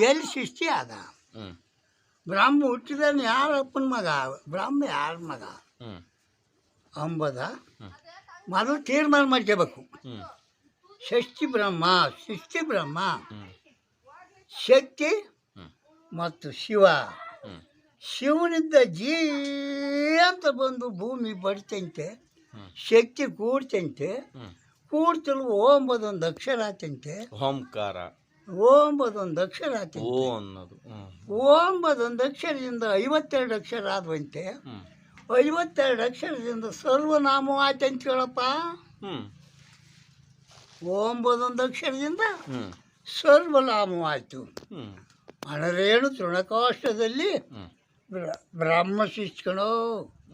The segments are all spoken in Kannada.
ಎಲ್ಲಿ ಸೃಷ್ಟಿ ಅದ ಹ್ಞೂ ಬ್ರಹ್ಮ ಹುಟ್ಟಿದಾನೆ ಯಾರಪ್ಪನ ಮಗ, ಬ್ರಹ್ಮ ಯಾರ ಮಗ ಹ್ಞೂ ಅಂಬದ ಮೊದಲು ತೀರ್ಮಾನ ಮಾಡ್ಕೋಬೇಕು. ಹ್ಞೂ ಷಷ್ಠಿ ಬ್ರಹ್ಮ, ಸೃಷ್ಟಿ ಬ್ರಹ್ಮ, ಹ್ಞೂ ಶಕ್ತಿ ಹ್ಞೂ ಮತ್ತು ಶಿವ. ಹ್ಞೂ ಶಿವನಿಂದ ಜೀ ಅಂತ ಬಂದು ಭೂಮಿ ಬಡ್ತಂತೆ, ಹ್ಞೂ ಶಕ್ತಿ ಕೂಡ್ತಂತೆ, ಹ್ಞೂ ಕೂಡ್ತಲು ಓಂಬದೊಂದು ಅಕ್ಷರ ಆತಂತೆ, ಓಂಕಾರ ಓಂಬದೊಂದು ಅಕ್ಷರ ಓ ಆತಂತೆ, ಅನ್ನೋದು. ಹ್ಞೂ ಓಂಬದೊಂದು ಅಕ್ಷರದಿಂದ 52 ಅಕ್ಷರ ಆದ್ವಂತೆ, ಹ್ಞೂ 52 ಅಕ್ಷರದಿಂದ ಸರ್ವನಾಮ ಆಯ್ತಂತ ಕೇಳಪ್ಪ. ಹ್ಞೂ ಓಂಬದೊಂದು ಅಕ್ಷರದಿಂದ ಹ್ಞೂ ಸರ್ವನಾಮವಾಯಿತು. ಹ್ಞೂ ಅಣರೇಣು ತೃಣಕಾಷ್ಟದಲ್ಲಿ ಹ್ಞೂ ಬ್ರಹ್ಮ ಶಿಷ್ಕಣೋ.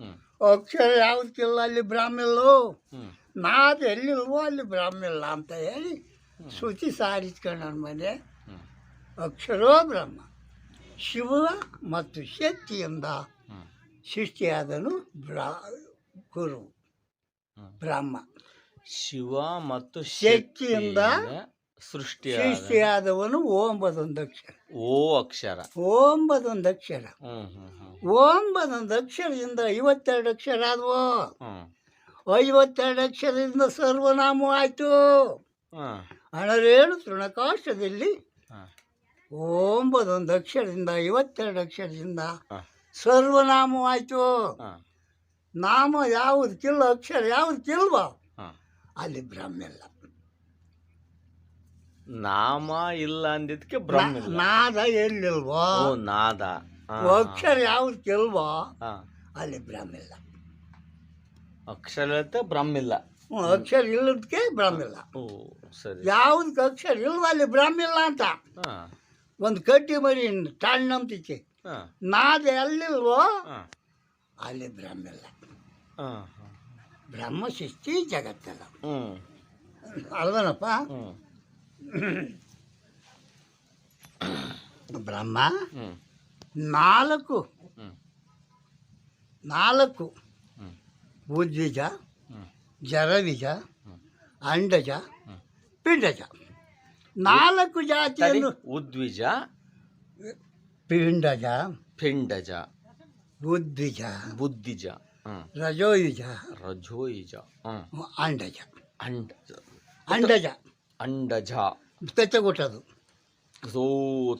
ಹ್ಞೂ ಅಕ್ಷರ ಯಾವುದಕ್ಕಿಲ್ಲ ಅಲ್ಲಿ ಬ್ರಾಹ್ಮಿಲ್ಲೋ, ಹ್ಞೂ ನಾದ ಎಲ್ಲಿಲ್ವೋ ಅಲ್ಲಿ ಬ್ರಾಹ್ಮಿಲ್ಲ ಅಂತ ಹೇಳಿ ಶ್ರುತಿ ಸಾರಿಸ್ಕೊಂಡು ನನ್ನ ಮನೆ. ಹ್ಞೂ ಅಕ್ಷರೋ ಬ್ರಹ್ಮ, ಶಿವ ಮತ್ತು ಶಕ್ತಿಯಿಂದ ಹ್ಞೂ ಸೃಷ್ಟಿಯಾದನು ಗುರು ಬ್ರಹ್ಮ. ಶಿವ ಮತ್ತು ಶಕ್ತಿಯಿಂದ ಸೃಷ್ಟಿಯಾದವನು ಓಂಬದೊಂದು ಅಕ್ಷರ. ಓ ಅಕ್ಷರ. ಓಂಬದೊಂದು ಅಕ್ಷರ. ಹ್ಞೂ ಹ್ಞೂ ಹ್ಞೂ ಓಂಬದೊಂದು ಅಕ್ಷರದಿಂದ 52 ಅಕ್ಷರ ಆದವು. ಹ್ಞೂ 52 ಅಕ್ಷರದಿಂದ ಸರ್ವನಾಮ ಆಯಿತು. ಹಾಂ ಅಣರೇಣು ತೃಣಕಾಷ್ಟದಲ್ಲಿ ಹಾಂ ಓಂಬದೊಂದು ಅಕ್ಷರದಿಂದ 52 ಅಕ್ಷರದಿಂದ ಹಾಂ ಸರ್ವನಾಮವಾಯಿತು. ಹಾಂ ನಾಮ ಯಾವುದಕ್ಕಿಲ್ಲ, ಅಕ್ಷರ ಯಾವುದಕ್ಕಿಲ್ವೋ ಹಾಂ ಅಲ್ಲಿ ಬ್ರಹ್ಮಿಲ್ಲ. ನಾಮ ಇಲ್ಲ ಅಂದಿದ್ದಕ್ಕೆ ಬ್ರಹ್ಮ ಇಲ್ಲ. ನಾದ ಎಲ್ಲಿಲ್ವೋ, ಓ ನಾದ. ಅಕ್ಷರ ಯಾವುದಕ್ಕಿಲ್ವೋ ಹಾಂ ಅಲ್ಲಿ ಬ್ರಹ್ಮಿಲ್ಲ. ಅಕ್ಷರ ಇರುತ್ತೆ ಬ್ರಹ್ಮಿಲ್ಲ. ಅಕ್ಷರ ಇಲ್ಲದಕ್ಕೆ ಬ್ರಹ್ಮಿಲ್ಲ. ಓ ಸರಿ. ಯಾವುದಕ್ಕೆ ಅಕ್ಷರ ಇಲ್ವೋ ಅಲ್ಲಿ ಬ್ರಹ್ಮಿಲ್ಲ ಅಂತ ಹಾಂ ಒಂದು ಕಡ್ಡಿ ಮರಿ ನಂಬ್ತಿಕೆ. ಹಾಂ ನಾದ ಎಲ್ಲಿಲ್ವೋ ಹಾಂ ಅಲ್ಲಿ ಬ್ರಹ್ಮಿಲ್ಲ. ಹಾಂ ಹಾಂ ಬ್ರಹ್ಮ ಸೃಷ್ಟಿ ಜಗತ್ತಲ್ಲ ಹ್ಞೂ ಅಲ್ವನಪ್ಪ. ಹ್ಞೂ ಬ್ರಹ್ಮ ಹ್ಞೂ ನಾಲ್ಕು ಹ್ಞೂ ನಾಲ್ಕು ಹ್ಞೂ ಉದ್ವಿಜ, ಹ್ಞೂ ಜರವಿಜ, ಹ್ಞೂ ಅಂಡಜ, ಹ್ಞೂ ಪಿಂಡಜ, 4 ಜಾತಿಯನ್ನು. ಉದ್ವಿಜ, ಪಿಂಡಜ, ಪಿಂಡಜ, ಉದ್ವಿಜ, ಬುದ್ಧಿಜ, ರಜೋಯುಜ, ರಜೋಯಿಜ, ಅಂಡಜ. ಅಂಡಜ ಅಂಡಜ ಅಂಡಜ ತೆಚ್ಚಗುಟ್ಟದು. ಸೊ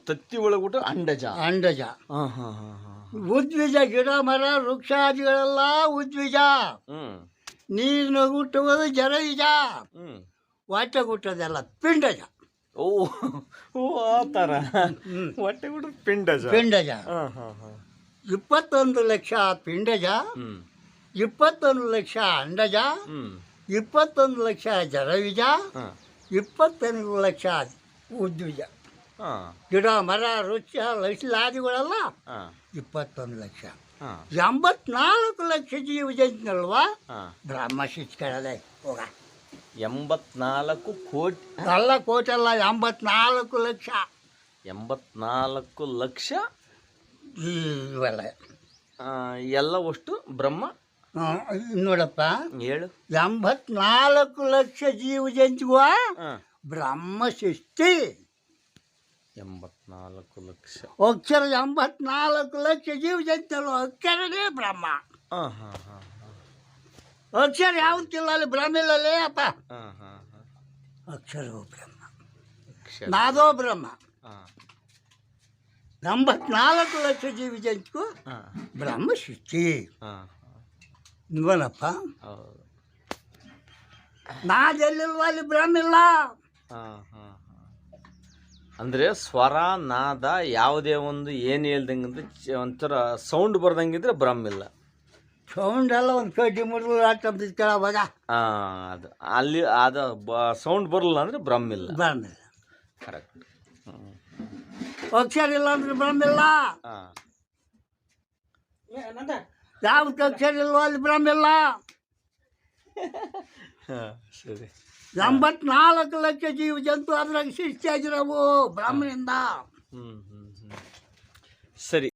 ತತ್ತಿ ಒಳಗುಟ ಅಂಡಜ. ಅಂಡಜ. ಹಾಂ ಹಾಂ ಹಾಂ ಹಾಂ ಉದ್ವಿಜ ಗಿಡ ಮರ ವೃಕ್ಷಾದಿಗಳೆಲ್ಲ ಉದ್ವಿಜ. ಹ್ಞೂ ನೀರಿನ ಹುಟ್ಟುವುದು ಜರವಿಜ. ಹ್ಞೂ ಹೊಟ್ಟೆ ಹುಟ್ಟೋದೆಲ್ಲ ಪಿಂಡಜ. ಓ ಓ ಆ ಥರ ಹೊಟ್ಟೆ ಬಿಟ್ಟು ಪಿಂಡಜ. ಪಿಂಡಜ. ಹಾಂ ಹಾಂ ಹಾಂ 21 ಲಕ್ಷ ಪಿಂಡಜ, ಹ್ಞೂ 21 ಲಕ್ಷ ಅಂಡಜ, ಹ್ಞೂ 21 ಲಕ್ಷ ಜರವಿಜ, ಹಾಂ 21 ಲಕ್ಷ ಉದ್ವಿಜ. ಹಾಂ ಗಿಡ ಮರ ವೃಕ್ಷ ಲಕ್ಷಾದಿಗಳೆಲ್ಲ ಹಾಂ 21 ಲಕ್ಷ. ಹಾಂ 84 ಲಕ್ಷ ಜೀವ ಜಂತುಗಳಲ್ವಾ ಹಾಂ ಬ್ರಹ್ಮ ಶಿಷ್ಕರದೆ ಹೋಗ. 84 ಕೋಟಿ. ಅಲ್ಲ ಕೋಟಲ್ಲ, 84 ಲಕ್ಷ 84 ಲಕ್ಷ ಇವೆಲ್ಲ. ಎಲ್ಲ ಅಷ್ಟು ಬ್ರಹ್ಮ. ನೋಡಪ್ಪ, ಹೇಳು. 84 ಲಕ್ಷ ಜೀವ ಜಂತುವ ಹಾಂ ಬ್ರಹ್ಮ ಸೃಷ್ಟಿ. 84 ಲಕ್ಷ ಅಕ್ಷರ 84 ಲಕ್ಷ ಜೀವ ಜಂತುಗಳು ಅಕ್ಷರನೇ ಬ್ರಹ್ಮ. ಹಾಂ ಹಾಂ ಹಾಂ ಹಾಂ ಅಕ್ಷರ ಯಾವುದಿಲ್ಲ ಅಲ್ಲಿ ಬ್ರಹ್ಮಿಲ್ಲಲೇ ಅಪ್ಪ. ಹಾಂ ಹಾಂ ಹಾಂ ಅಕ್ಷರೋ ಬ್ರಹ್ಮ, ಅಕ್ಷರ. ನಾದೋ ಬ್ರಹ್ಮ. ಹಾಂ 84 ಲಕ್ಷ ಜೀವ ಜಂತು ಹಾಂ ಬ್ರಹ್ಮ ಸೃಷ್ಟಿ. ಹಾಂ ಇವನಪ್ಪ ಹೌದು. ನಾದೆಲ್ಲಿಲ್ವ ಅಲ್ಲಿ ಬ್ರಹ್ಮಿಲ್ಲ. ಹಾಂ ಹಾಂ ಹಾಂ ಅಂದರೆ ಸ್ವರ ನಾದ ಯಾವುದೇ ಒಂದು ಏನು ಹೇಳ್ದಂಗೆ ಒಂಥರ ಸೌಂಡ್ ಬರ್ದಂಗಿದ್ರೆ ಬ್ರಹ್ಮಿಲ್ಲ. ಸೌಂಡ್ ಎಲ್ಲ ಒಂದು ಕಡ್ಡಿ ಮುರಿದು ಆಟದ ಕೇಳವಾಗ ಅದು ಅಲ್ಲಿ ಅದು ಸೌಂಡ್ ಬರಲ್ಲ ಅಂದರೆ ಬ್ರಹ್ಮಿಲ್ಲ. ಬ್ರಹ್ಮಿಲ್ಲ. ಕರೆಕ್ಟ್. ಅಕ್ಷರ ಇಲ್ಲ ಅಂದ್ರೆ ಬ್ರಹ್ಮಿಲ್ಲ. ಹಾಂ ಯಾವ್ದಕ್ಕೆ ಅಕ್ಷರ ಇಲ್ವೋ ಅಲ್ಲಿ ಬ್ರಹ್ಮಿಲ್ಲ. ಹಾಂ ಸರಿ. 84 ಲಕ್ಷ ಜೀವ ಜಂತು ಅದ್ರಾಗ ಸೃಷ್ಟಿಯಾಗಿರೋವು ಬ್ರಹ್ಮನಿಂದ. ಹ್ಞೂ ಹ್ಞೂ ಹ್ಞೂ ಸರಿ.